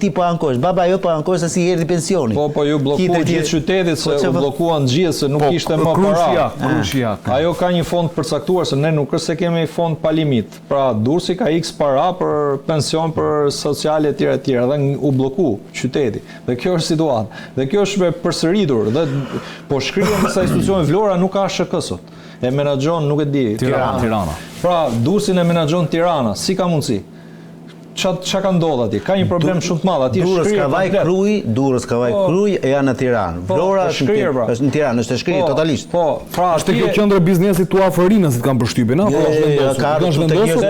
ti po ankosh, baba jo po ankosh se si erdhi pensioni. Po ju bllokuan gjithë qytetit se u bllokuan gjithë se nuk ishte më para. Krushia. Ajo ka një fond përcaktuar se ne nuk është se kemi fond pa limit. Pra Durrësi ka X para për pension, për sociale etj dhe u blloku qyteti. Dhe kjo është situata. Dhe kjo është përsëritur dhe po shkrihen në sa institucione Vlora nuk ka SHK sot. E menaxhon nuk e di Tirana. Pra Durrësin e menaxhon Tirana, si ka mundësi? Qa ka ndodhë ati? Ka një problem shumë të madh. Durrës ka vaj Kruj e janë në Tiranë. Vlora është në Tiranë, është e shkrirë totalisht. Po, pra është kjo qendra biznesi tu afërinë si kanë përshtypjen, apo ka vendosur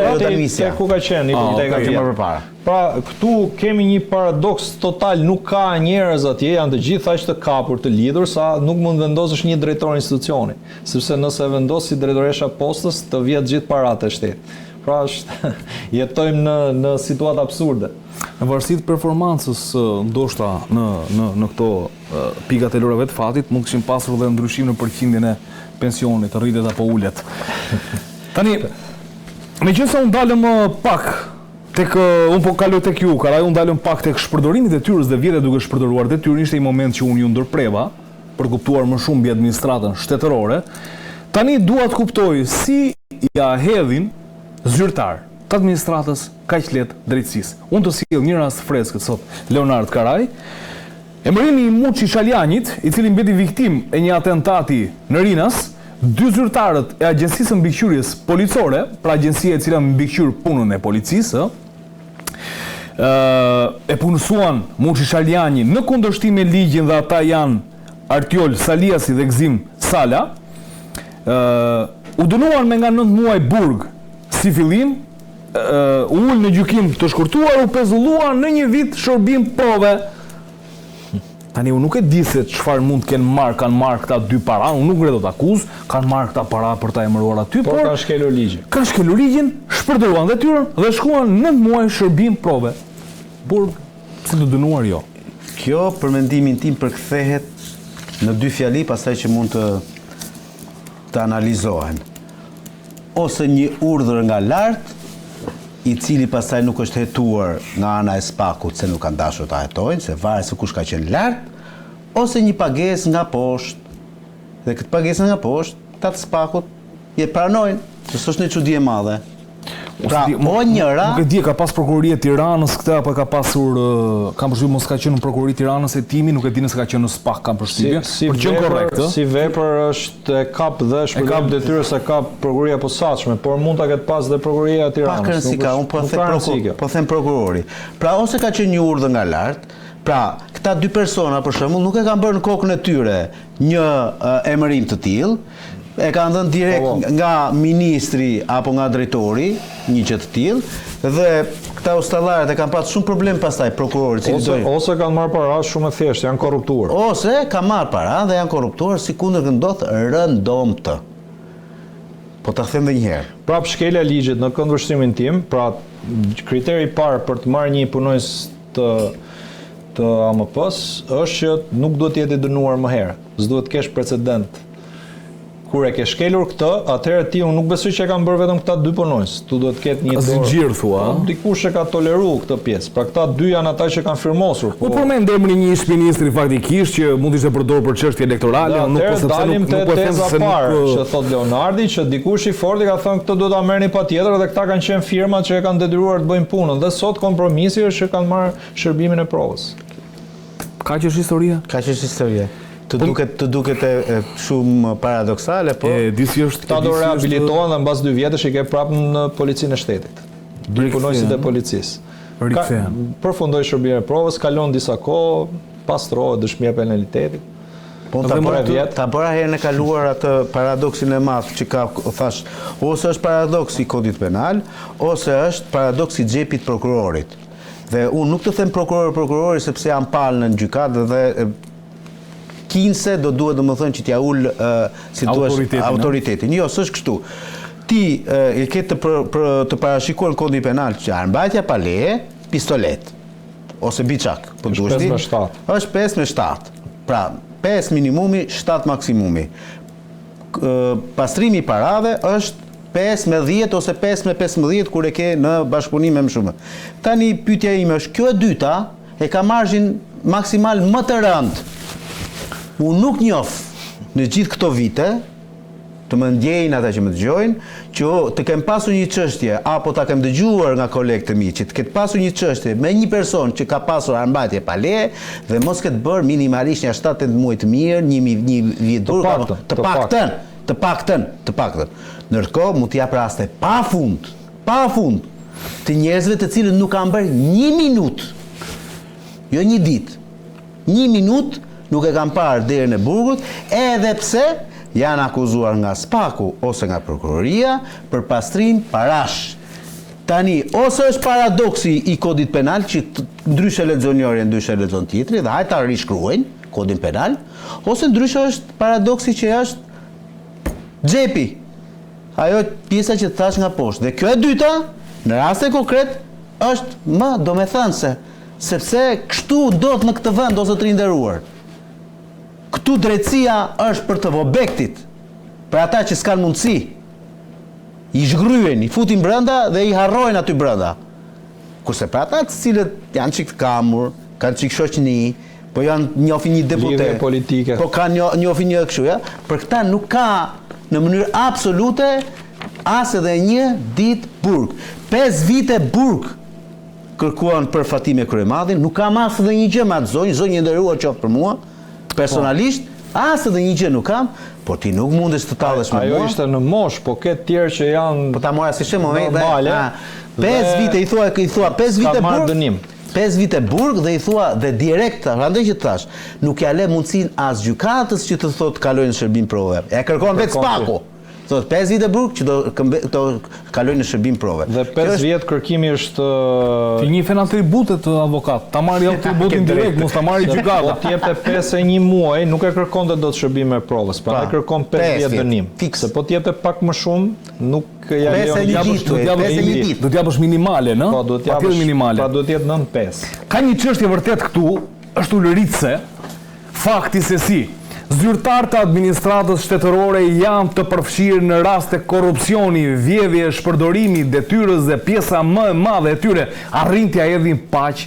ku ka qenë, hipoteka më përpara. Pra, këtu kemi një paradoks total, nuk ka njerëz atje, janë të gjithë aq të kapur, të lidhur, sa nuk mund vendosësh një drejtor institucioni, sepse nëse vendos si drejtoresha postës, të vjet gjithë paratë e shtetit. Pra jetojmë në situatë absurde. Në varësi të performancës ndoshta në këto pikat e lorave të fatit, mund këshim pasur dhe ndryshim në përqindjen e pensionit, të rritet apo ulet. Tani, meqense unë dalëm pak unë po kaloj tek ju, unë dalëm pak tek shpërdorimit e detyrës dhe vjetë duke shpërdoruar detyrën, ishte i moment që unë ju ndërpreva për kuptuar më shumë mbi administratën shtetërore. Tani dua të kuptoj si ja hedhin zyrtar të administratës kaq lehtë drejtësisë. Unë të sjell një rast freskët sot, Leonard Karaj, emërimi i Muçi Shaljanit, i cili mbeti viktim e një atentati në Rinas, dy zyrtarët e Agjencisë së Mbikëqyrjes Policore, pra agjencia e cila mbikëqyr punën e policisë, e punësuan Muçi Shaljani në kundërshtim me ligjin dhe ata janë Artiol Saliasi dhe Gzim Sala, u dënuan me nga 9 muaj burg si fillim, ullë në gjykim të shkurtuar, u pezulluar në një vit shërbim prove. Tani, unë nuk e di se çfarë mund të kanë marrë këta dy para, unë nuk do të akuz, kanë marrë këta para për ta emëruar aty, por kanë shkelur ligjin. Kanë shkelur ligjin, shpërdoruan detyrën dhe shkuan 9 muaj shërbim prove. Burg, si të dënuar jo. Kjo, për mendimin tim, përkthehet në dy fjali, pastaj që mund të analizohen. Ose një urdhër nga lart, i cili pastaj nuk është hetuar nga ana e SPAK-ut se nuk kanë dashur ta hetojnë, se varet se kush ka qenë lart, ose një pagesë nga poshtë. Dhe këtë pagesë nga poshtë, ta të SPAK-ut je pranojnë, se s'është një çudi e madhe. Pra, nuk e di, ka pas prokuroria e Tiranës këtë, apo ka pasur, kam përshtypjen mos ka qenë në prokuroria e Tiranës e timi, nuk e di nëse ka qenë në SPAK, kam përshtypjen. Për qenë korrekt, si vepër është e kap dhe shpërdorim detyrës e kap prokuroria e posaçme, por mund ta ketë pas dhe prokuroria e Tiranës. Pa rëndësi ka, unë po them prokurori. Pra ose ka qenë një urdhër nga lart, pra këta dy persona për shembull nuk e kanë bërë në kokën e tyre një emërim të tillë, e kanë dhënë direkt nga ministri apo nga drejtori, një gjë të tillë, dhe këta ustallarët e kanë pasur shumë problem pastaj prokurorit. Ose kanë marrë para shumë e thjeshtë, janë korruptuar. Ose kanë marrë para dhe janë korruptuar, sikundër që ndodh rëndomtë. Po ta them edhe një herë. Prap shkelja e ligjit në këndvështrimin tim, pra kriteri i parë për të marrë një punonjës të AMP-s është që nuk duhet të jetë i dënuar më herë. S'duhet të kesh precedent. Kur e ke shkelur këtë, atëherë ti unë nuk besoj që e kanë bërë vetëm këta dy punonjës. Tu duhet të ketë një zinxhir thua. Dikush e ka toleruar këtë pjesë. Pra këta dy janë ata që kanë firmosur. Po përmend emrin një ish-ministri faktikisht që mund të ishte përdorur për çështje elektorale, unë nuk po dalim te teza parë që thot Leonardi që dikush i fortë ka thënë këtë do ta merrni patjetër dhe këta kanë qenë firmat që e kanë detyruar të bëjnë punën dhe sot kompromisi është që kanë marrë shërbimin e provës. Kaq është historia? Kaq është historia. Të duket shumë paradoksale, po ta do rehabilitohen dhe mbas 2 vjetësh i ke prapë në policinë e shtetit. Punonjësit e policisë. Përfundoi shërbimin e provës, kalon disa kohë, pastrohet dëshmia e penalitetit. Po ta bëra herën e kaluar atë paradoksin e madh që ka, thash, ose është paradoksi i kodit penal, ose është paradoksi i xhepit prokurorit. Dhe unë nuk të them prokurori sepse janë palë në gjykatë dhe kinse do duhet domethënë që t'ja ul si thua autoritetin. Jo, s'është kështu. Ti e ke të parashikuar në kodin penal që armbajtja pa leje, pistolet ose biçak, po duhet ti. Është 5 me 7. Pra, 5 minimumi, 7 maksimumi. Pastrimi i parave është 5 me 10 ose 5 me 15 kur e ke në bashkëpunim me më shumë. Tani pyetja ime është kjo e dyta, e ka margjin maksimal më të rëndë. Unë nuk njoh në gjithë këto vite, të më ndjejnë ata që më dëgjojnë, që të kem pasur një çështje, apo ta kem dëgjuar nga kolegë të mi, që të ketë pasur një çështje me një person që ka pasur armbajtje pa leje dhe mos ketë bërë minimalisht një 7-8 muaj të mirë, një vit dur, të paktën. Ndërkohë mund të jap raste pa fund të njerëzve të cilët nuk kanë bërë 1 minutë, jo një ditë, 1 minutë nuk e kanë parë derën e burgut, edhe pse janë akuzuar nga SPAK-u ose nga prokuroria për pastrim parash. Tani, ose është paradoksi i kodit penal, që ndryshe lexon njëri, ndryshe lexon tjetri, dhe hajta rishkruajnë kodin penal, ose ndryshe është paradoksi që është xhepi. Ajo pjesa që thash nga poshtë. Dhe kjo e dyta, në raste konkret, është më domethënëse, sepse kështu ndodh në këtë vend ose të rinderuar. Këtu drejtësia është për të vobektit, për ata që s'kan mundësi, i zhgryen, i futin brenda dhe i harrojnë aty brenda. Kurse për ata të cilët janë çik të kamur, kanë çik shoqëni, po janë njohin një deputet, lidhje politike, po kanë njohin një kështu, ja, për këta nuk ka në mënyrë absolute as edhe një ditë burg. 5 vite burg kërkuan për Fatime Kryemadhin, nuk kam as edhe një gjë me atë zonjë e nderuar qoftë për mua. Personalisht, as edhe një gjë nuk kam, por ti nuk mundesh të tallesh me mua. Ajo ishte në mosh, po këtë tjerë që janë... Po ta mora si shemë, normale. 5 vite, i thua 5 vite burg, 5 vite burg dhe i thua dhe direkt, randaj që thash, nuk ja le mundësin as gjykatës që të thotë kalojnë në shërbim prove. E kërkon vetë SPAK-u. Thot 5 vite burg që do kalojnë në shërbim prove. Dhe 5 vjet kërkimi është... Ti një fen atributet të avokat, ta marrë atributin direkt, mos ta marrë gjykata. Po t'jepte 5 e 1 muaj, nuk e kërkon të do të shërbim me provës, pa e kërkon 5 vjet dënim. Se po t'jepte pak më shumë, nuk ja lejon do t'japësh minimale, në? Po, do t'japësh minimale. Pra do t'jetë 9-5. Ka një çështje vërtet këtu, është ulëritse, fakti se si zyrtarët e administratës shtetërore janë të përfshirë në raste korrupsioni, vjedhje, shpërdorimi, detyrës dhe pjesa më e madhe e tyre arrin t'ia hedhin paq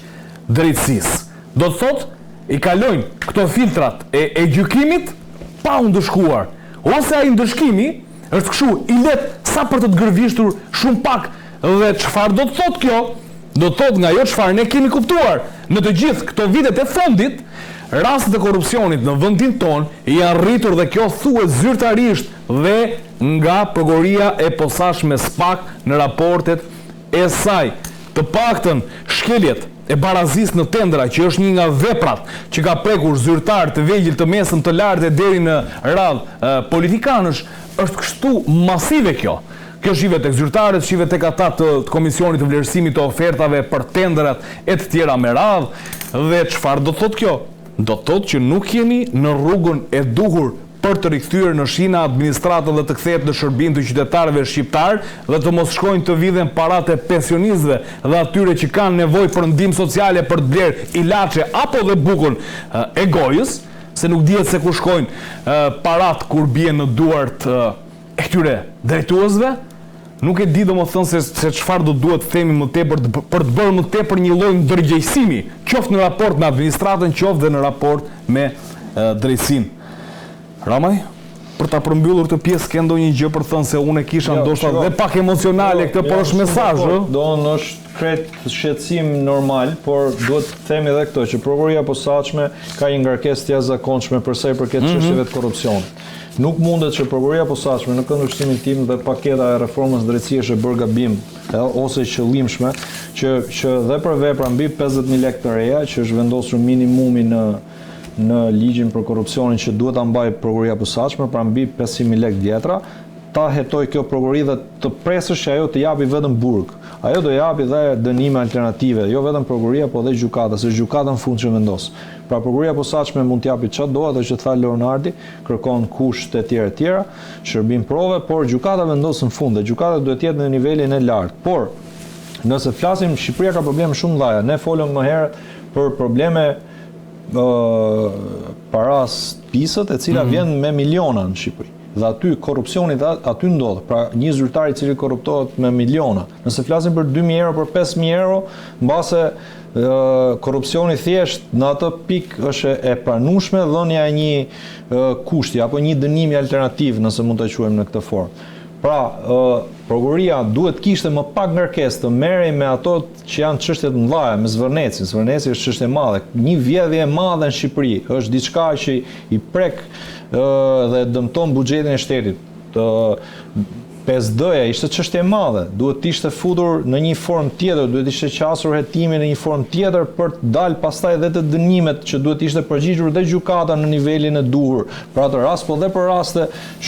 drejtësisë. Do të thotë, i kalojnë këto filtrat e gjykimit pa u ndëshkuar. Ose ai ndëshkimi është kështu i lehtë sa për të gërvishtur shumë pak. Dhe çfarë do të thotë kjo? Do të thotë nga ajo çfarë ne kemi kuptuar në të gjithë këto vitet e fundit, rastet e korrupsionit në vendin tonë janë rritur dhe kjo thuhet zyrtarisht dhe nga prokuroria e posaçme SPAK në raportet e saj. Të paktën shkeljet e barazisë në tendra, që është një nga veprat që ka prekur zyrtar të vegjël, të mesëm, të lartë deri në radhë politikanësh, është kështu masive kjo. Kjo shive tek zyrtarët, shive tek ata të komisionit të vlerësimit të ofertave për tendrat e të tjera me radhë. Dhe çfarë do thotë kjo? Do thotë që nuk jemi në rrugën e duhur për të rikthyer në shina administratën dhe të kthehet në shërbim të qytetarëve shqiptar dhe të mos shkojnë të vidhen paratë e pensionistëve dhe atyre që kanë nevojë për ndihmë sociale për të blerë ilaçe apo dhe bukën e gojës, se nuk dihet se ku shkojnë paratë kur bien në duart e këtyre drejtuesve. Nuk e di domethënë se çfarë do duhet të themi më tepër për të bërë më tepër një lloj ndërgjegjësimi, qoftë në raport me administratën, qoftë dhe në raport me drejtësinë. Ramaj, për ta përmbyllur këtë pjesë, ke ndonjë gjë për të thënë se unë kisha ndoshta dhe pak emocionale këtë, por është mesazh, ëh? Donë është krejt shqetësim normal, por duhet të themi edhe këto që prokuroria e posaçme ka një ngarkesë të jashtëzakonshme për sa i përket çështjeve të korrupsionit. Nuk mundet që prokuroria e posaçme në këndvështrimin tim dhe paketa e reformës drejtësisë e bërë gabim ose qëllimshme që dhe për vepra mbi 50.000 lekë të reja, që është vendosur minimumi në ligjin për korrupsionin që duhet ta mbajë prokuroria e posaçme, pra mbi 500.000 lekë vjetra, ta hetoj kjo prokurori dhe të presësh që ajo të japi vetëm burg. Ajo do japi dhe dënime alternative, jo vetëm prokuroria, po dhe gjykata, se gjykata në fund që vendos. Pra prokuroria e posaçme mund t'japi çfarë do, atë që tha Leonardi, kërkon kushte të tjera, shërbim prove, por gjykata vendos në fund dhe gjykata duhet të jetë në nivelin e lartë. Por nëse flasim, Shqipëria ka probleme shumë mëdha. Ne folëm më herët për probleme paras pisët, e cila vjen me miliona në Shqipëri. Dhe aty korrupsioni aty ndodh. Pra një zyrtar i cili korruptohet me miliona. Nëse flasim për 2.000 euro, për 5.000 euro, mbase korrupsioni thjesht në atë pikë është e pranueshme dhënia e një kushti apo një dënimi alternativ, nëse mund ta quajmë në këtë formë. Pra, prokuroria duhet kishte më pak ngarkesë të merrej me ato që janë çështje të mëdha, me Zvërneci. Zvërneci është çështje e madhe. Një vjedhje e madhe në Shqipëri është diçka që i prek dhe dëmton buxhetin e shtetit. PSD-ja ishte çështje e madhe, duhet të ishte futur në një formë tjetër, duhet ishte qasur hetimin në një formë tjetër për të dalë pastaj edhe të dënimet që duhet ishte përgjigjur dhe gjykata në nivelin e duhur. Për atë rast, po dhe për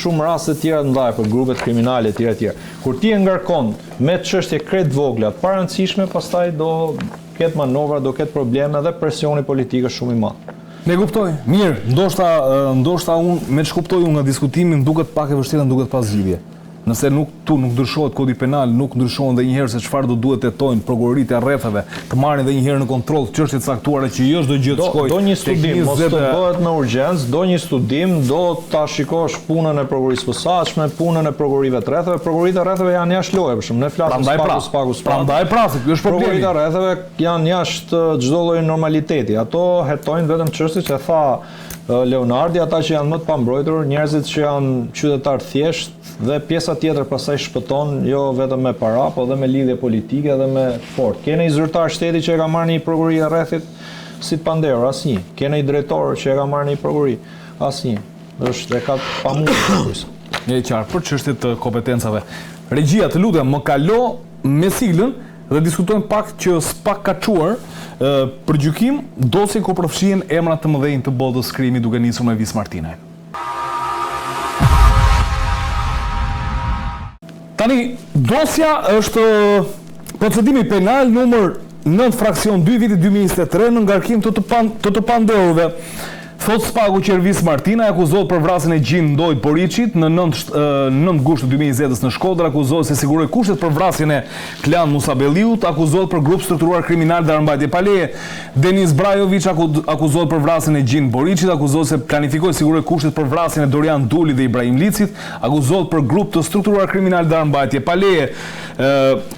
shumë raste tjera të mëdha, për grupet kriminale tjera. Kur ti e ngarkon me çështje krejt vogla, të parëndësishme, pastaj do ketë manovra, do ketë probleme dhe presioni politik është shumë i madh. Ne kuptoj. Mirë, ndoshta unë me ç'kuptoj unë nga diskutimi më duket pak e vështirë, më duket pas zgjidhje. Nëse nuk ndryshohet kodi penal, nuk ndryshon dhe njëherë se çfarë do duhet tetojnë prokuroritë e rrethave, të marrin dhe njëherë në kontroll çështje të caktuara që jo çdo gjë të shkojë. Do një studim, mos të bëhet me urgjencë, do një studim, do ta shikosh punën e prokurorisë posaçme, punën e prokurorive të rrethave. Prokuroritë e rrethave janë jashtë loje, për shembull, ne flasim spaku. Prandaj ky është problemi. Prokuroritë e rrethave janë jashtë çdo lloji normaliteti. Ato hetojnë vetëm çështje që tha Leonardi, ata që janë më të pambrojtur, njerëzit që janë qytetarë thjesht, dhe pjesa tjetër pastaj shpëton jo vetëm me para, po dhe me lidhje politike dhe me fort. Kene i zyrtar shteti që e ka marrë një prokurori e rrethit si Pandero, asnjë. Kene i drejtor që e ka marrë një prokurori, asnjë. Është e ka pamundur. Një qartë për çështjet të kompetencave. Regjia, të lutem, më kalo me siglën dhe diskutojmë pak që s'pak ka çuar për gjykim dosje ku përfshihen emra të mëdhenj të botës krimi duke nisur me Vis Martinaj. Tani, dosja është procedimi penal numër 9 fraksion 2 viti 2023 në ngarkim të të pandehuve. Thot Spaku që Vis Martinaj akuzohet për vrasjen e Gjin Ndojt Boriçit në 9 gusht 2020 në Shkodër, akuzohet se siguroi kushtet për vrasjen e Klan Musabelliut, akuzohet për grup strukturuar kriminal dhe armbajtje paleje. Denis Brajović akuzohet për vrasjen e Gjin Boriçit, akuzohet se planifikoi siguroi kushtet për vrasjen e Dorian Duli dhe Ibrahim Licit, akuzohet për grup të strukturuar kriminal dhe armbajtje paleje.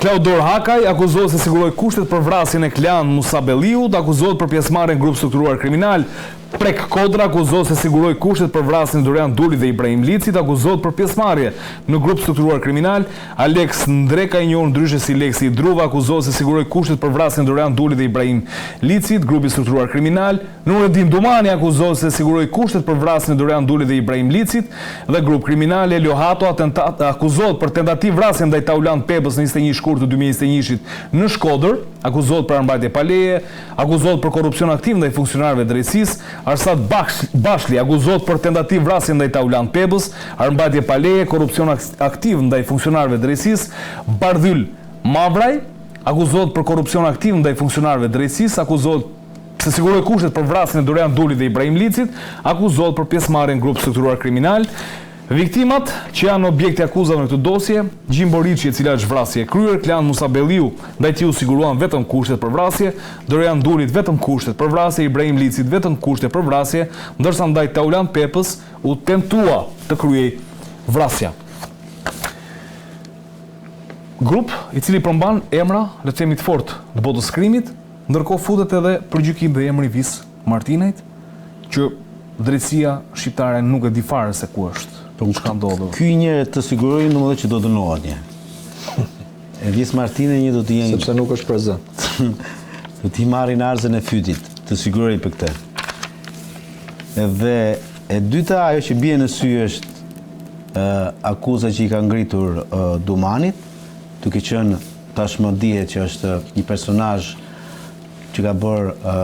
Klaudor Hakaj akuzohet se siguroi kushtet për vrasjen e Klan Musabelliut, akuzohet për pjesëmarrje në grup strukturuar kriminal. Prek Kodra akuzohet se siguroi kushtet për vrasjen e Dorian Duli dhe Ibrahim Licit, akuzohet për pjesëmarrje në grup strukturuar kriminal. Alex Ndreka, i njohur ndryshe si Leksi Druva, akuzohet se siguroi kushtet për vrasjen e Dorian Duli dhe Ibrahim Licit, grupi strukturuar kriminal. Nureddin Dumani akuzohet se siguroi kushtet për vrasjen e Dorian Duli dhe Ibrahim Licit dhe grup kriminal. Elio Hato akuzohet për tentativë vrasje ndaj Taulant Pepës në 21 shkurt të 2021 në Shkodër, akuzohet për armbajtje paleje, akuzohet për korrupsion aktiv ndaj funksionarëve të drejtësisë. Arsat Bashli akuzohet për tentativë vrasje ndaj Taulant Pepës, armbajtje paleje, korrupsion aktiv ndaj funksionarëve të drejtësisë. Bardhyl Mavraj akuzohet për korrupsion aktiv ndaj funksionarëve të drejtësisë, akuzohet se siguroi kushtet për vrasjen e Dorian Duli dhe Ibrahim Licit, akuzohet për pjesëmarrje në grup strukturuar kriminal. Viktimat që janë objekti akuzave në këtë dosje: Gjin Boriçi, e cila është vrasje e kryer, Klan Musabelliu, ndaj tij u siguruan vetëm kushtet për vrasje, Dorian Dulit vetëm kushtet për vrasje, Ibrahim Licit vetëm kushtet për vrasje, ndërsa ndaj Taulant Pepës u tentua të kryej vrasja. Grup i cili përmban emra, le të themi të fortë, të botës krimit, ndërkohë futet edhe për gjykim dhe emri Vis Martinajt, që drejtësia shqiptare nuk e di fare se ku është. Çka ndodhur? Ky një të sigurojë domethënë që do dënohet një. Vis Martinaj një do të jenë sepse nuk është prezant. Do t'i marrin arzën e fytit, të sigurojë për këtë. Edhe e dyta, ajo që bie në sy është akuza që i ka ngritur Dumanit, duke qenë tashmë dihet që është një personazh që ka bërë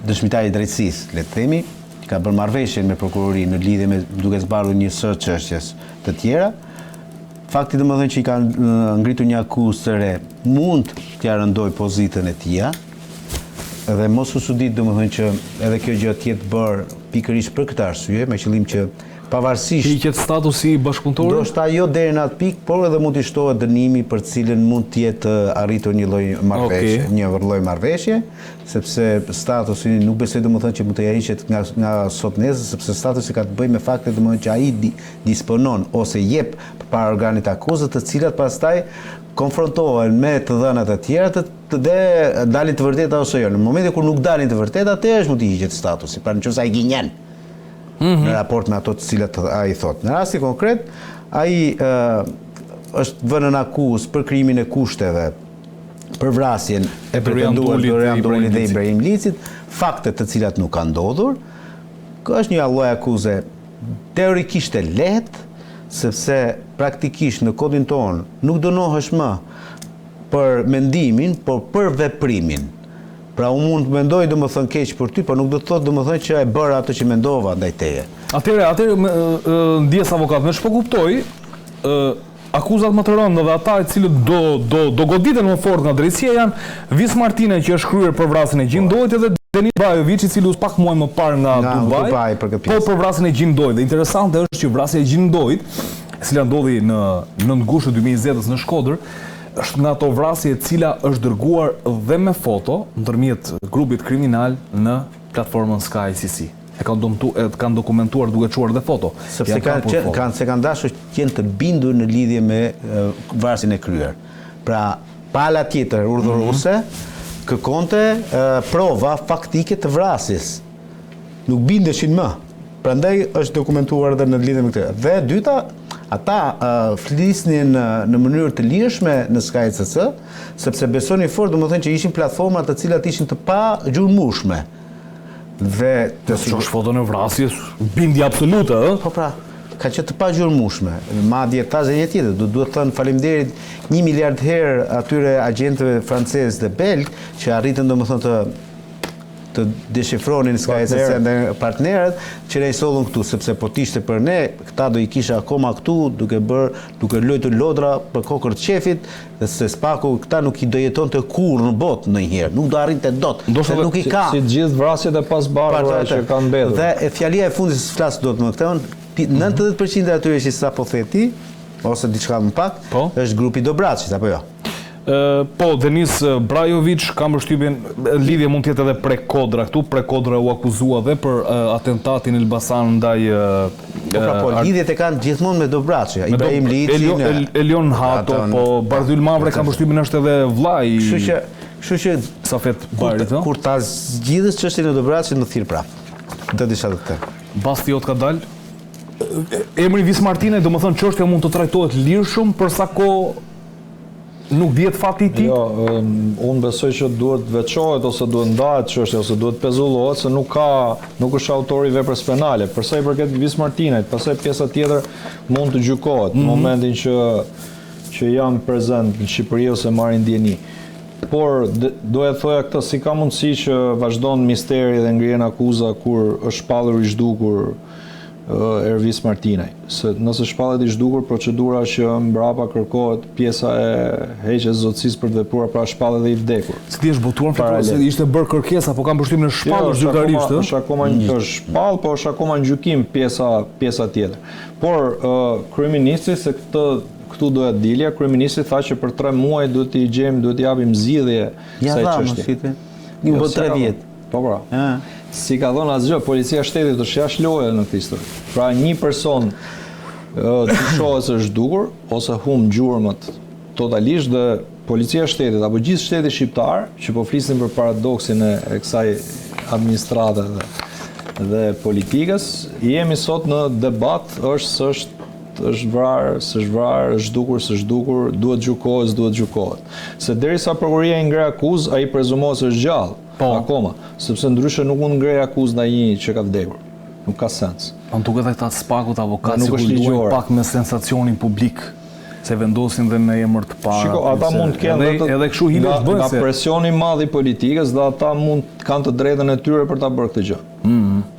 dëshmitar i drejtësisë, le të themi, ka bërë marrëveshjen me prokurorinë në lidhje me duke zbardhur një sër çështjes të tjera. Fakti domethënë që i ka ngritur një akuzë të re mund t'ia rëndoj pozitën e tij, dhe mos u sudit domethënë që edhe kjo gjë të jetë bërë pikërisht për këtë arsye, me qëllim që pavarësisht hiqet statusi i bashkëpunëtorit? Ndoshta jo deri në atë pikë, por edhe mund të shtohet dënimi për cilën mund të jetë arritur një lloj marrëveshje, një lloj marrëveshje, sepse statusi nuk besoj domethënë që mund të hiqet nga sot nesër, sepse statusi ka të bëjë me faktin domethënë që ai disponon ose jep përpara organit akuzës, të cilat pastaj konfrontohen me të dhënat e tjera dhe dalin të vërteta ose jo. Në momentin kur nuk dalin të vërteta, atëherë mund të hiqet statusi, pra nëse ai gënjen në raport me ato të cilat ai thot. Në rastin konkret, ai është vënë në akuzë për krimin e kushteve, për vrasjen e pretenduar Dorian Dullit dhe Ibrahim Licit, fakte të cilat nuk kanë ndodhur. Është një lloj akuze teorikisht e lehtë, sepse praktikisht në kodin tonë nuk dënohesh më për mendimin, por për veprimin. Pra unë mund të mendoj domethënë keq për ty, por nuk do të thotë domethënë që e bëra atë që mendova ndaj teje. Atëherë ndjes avokat, më shpo kuptoj, akuzat më të rënda dhe ata i cilët do goditen më fort nga drejtësia janë Vis Martina, që është kryer për vrasjen e Gjindojt, edhe Denis Brajovic, i cili u pak muaj më parë nga Dubai, për vrasjen e Gjindojt. Dhe interesante është që vrasja e Gjindojt, e cila ndodhi në 9 gusht 2020 në Shkodër, është nga ato vrasje e cila është dërguar dhe me foto ndërmjet grupit kriminal në platformën Sky CC. E kanë dokumentuar duke çuar dhe foto. Sepse kanë dashur të qenë të bindur në lidhje me vrasjen e kryer. Pra, pala tjetër urdhëruese kërkonte prova faktike të vrasjes. Nuk bindeshin më. Prandaj është dokumentuar edhe në lidhje me këtë. Dhe dyta, ata flisnin në mënyrë të lirshme në Sky CC, sepse besonin fort, domethënë që ishin platforma të cilat ishin të pa gjurmueshme. Dhe të shosh foton e vrasjes, bindje absolute, ë? Po pra, ka qenë të pa gjurmueshme. Madje tash edhe një tjetër, duhet të thënë faleminderit 1 miliard herë atyre agjentëve francezë dhe belg që arritën domethënë të deshifronin Sky CC dhe partnerët që ne i sollën këtu, sepse po t'ishte për ne, këta do i kisha akoma këtu duke lojtur lodra për kokër të qefit, dhe se spaku këta nuk i do jeton të kur në botë ndonjëherë, nuk do arrinte dot, se nuk i ka. Si gjithë vrasjet e pasbardhura që kanë mbetur. Dhe fjalia e fundit se flas dot më këtë, 90% e atyre që sapo the ti, ose diçka më pak, është grupi Dobraçit apo jo? Po, Denis Brajovic ka mbështypjen, lidhje mund të jetë edhe Prekodra këtu, Prekodra u akuzua dhe për atentatin Elbasan ndaj po lidhjet e kanë gjithmonë me Dobraçi, Ibrahim Licin, Elion Hato, po Bardhyl Mavre ka mbështypjen është edhe vllai. Kështu që Safet Bajrit, kur ta zgjidhës çështjen e Dobraçit më thirr prap. Do disha të këtë. Basti jot ka dalë. Emri Vis Martina, domethënë çështja mund të trajtohet lirshëm për sa kohë nuk dihet fati i tij? Jo, unë besoj që duhet veçohet ose duhet ndahet çështja ose duhet pezullohet se nuk është autori i veprës penale. Për sa i përket Vis Martinait, pastaj pjesa tjetër mund të gjykohet në momentin që janë prezent në Shqipëri ose marrin ndjeni. Por doja të thoja këtë, si ka mundësi që vazhdon misteri dhe ngrihen akuza kur është shpallur i zhdukur Ervis Martinaj. Se nëse shpallet i zhdukur, procedura që mbrapa kërkohet pjesa e heqjes zotësisë për të vepruar, pra shpallet dhe i vdekur. Si ti është botuar fituar se ishte bërë kërkesa, po kanë mbështypjen në shpallur zyrtarisht, ë? Është akoma një shpall, po është akoma në gjykim pjesa tjetër. Por kryeministri, se këtu doja dilja, kryeministri tha që për 3 muaj duhet i japim zgjidhje kësaj çështje. Një bë 3 vjet. Po pra. Si ka dhënë asgjë, policia shtetit është jashtë loje në këtë histori. Pra një person dyshohet se është zhdukur ose humb gjurmët totalisht dhe policia shtetit apo gjithë shteti shqiptar, që po flisin për paradoksin e kësaj administrate dhe politikës, jemi sot në debat është vrarë, s'është vrarë, është zhdukur, duhet gjykohet. Se derisa prokuroria i ngre akuzë, ai prezumohet se është gjallë. Akoma, sepse ndryshe nuk mund ngrej akuzë ndaj një që ka vdekur. Nuk ka sens. Po duket këta spakut avokatë sigurisht pak me sensacionin publik se vendosin dhe në emër të parë. Shiko, ata mund të kenë edhe kështu hile të bëjnë nga presioni i madh i politikës dhe ata kanë të drejtën e tyre për ta bërë këtë gjë.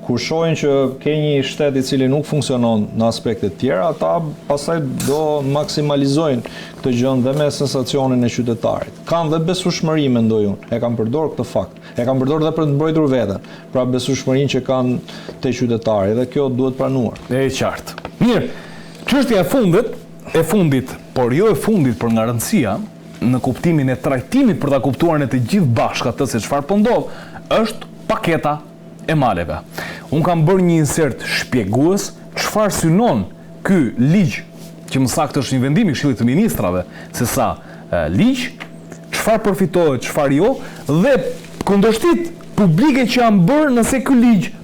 Kur shohin që ke një shtet i cili nuk funksionon në aspekte të tjera, ata pastaj do maksimalizojnë këtë gjë dhe me sensacionin e qytetarit. Kanë dhe besueshmëri, mendoj unë. E kanë përdorur këtë fakt. E kanë përdorur edhe për të mbrojtur veten. Pra besueshmërinë që kanë te qytetari dhe kjo duhet pranuar. E qartë. Mirë. Çështja e fundit, por jo e fundit për nga rëndësia, në kuptimin e trajtimit për ta kuptuar në të gjithë bashkë atë se çfarë po ndodh, është paketa e maleve. Unë kam bërë një insert shpjegues çfarë synon ky ligj, që më saktë është një vendim i Këshillit të Ministrave, se sa ligj, çfarë përfitohet, çfarë jo, dhe kundërshtit publike që janë bërë nëse ky ligj